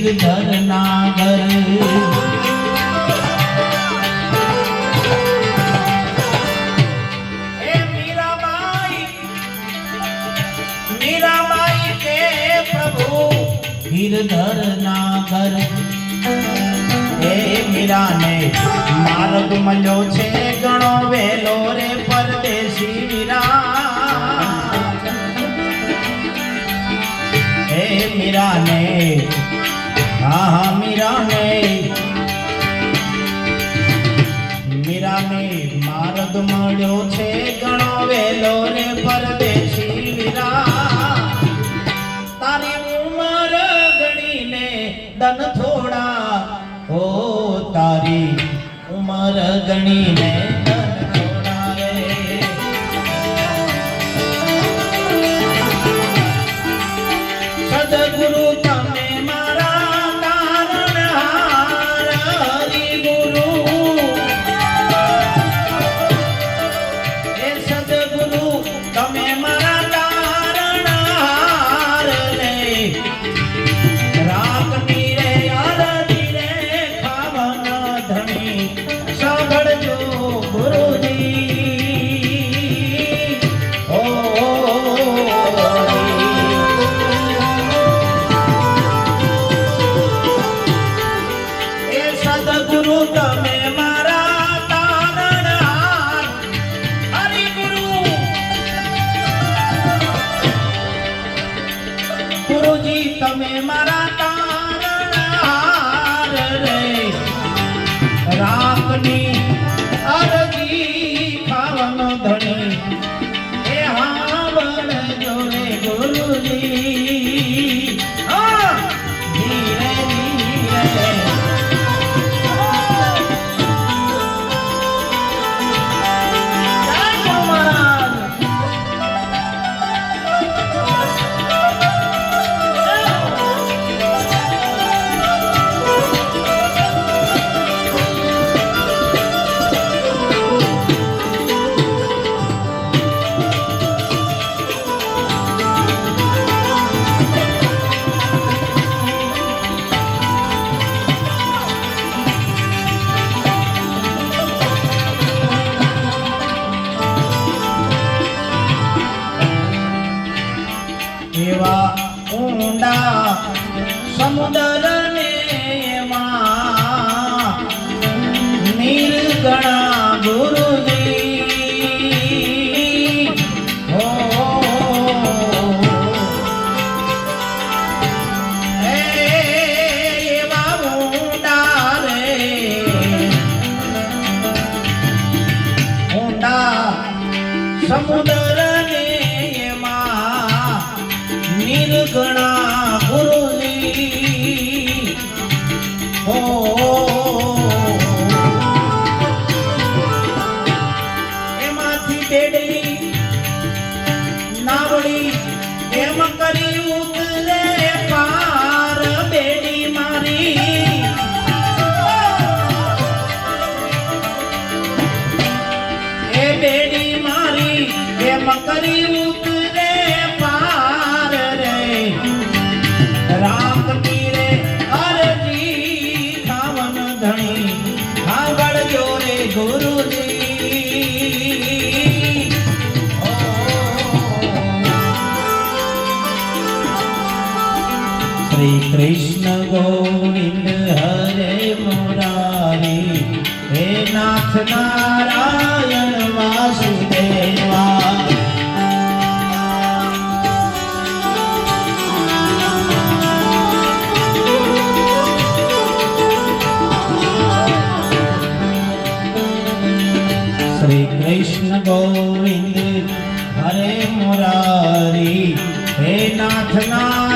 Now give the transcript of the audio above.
ગિરધર નાગર मीराबाई के प्रभु गिरधर नागर हे मीरा ने मार्ग मल्यो छे गणो वेलो रे परदेशी वीरा हे मीरा ने हाँ मीरा ने मार्ग मल्यो छे गणो वेलो रे परदेशी दन थोड़ा ओ तारी उमर गणी ने दन थोड़ा रे सदगुरु तमे मारा तारणहार हरि गुरु हे सदगुरु तमे मारा तारणहार रे रागनी તમે મારા તારણહાર રે રાખની અરજી ખાવાનો ધણી એ હાવળ જોડે ગુરુજી ધીરે ધીરે એવા ઊંડા સમુદ્ર ને એમાં નિર્ગણા ગુરુજી હો એવા ઊંડા રે ઊંડા સમુદ્ર નિર્ગણા ગુરુજી હો એમાંથી બેડલી નાવડી એમ કરી ઉતરે પાર બેડી મારી એ બેડી મારી એમ કરી ઉતરે राम मीरे अरजी खावन धनी हागड़ जोरे गुरुजी श्री कृष्ण गोविंद हरे मुरारी हे नाथ नारायण वासुदेवा श्री कृष्ण गोविंद हरे मुरारी हे नाथ नारायण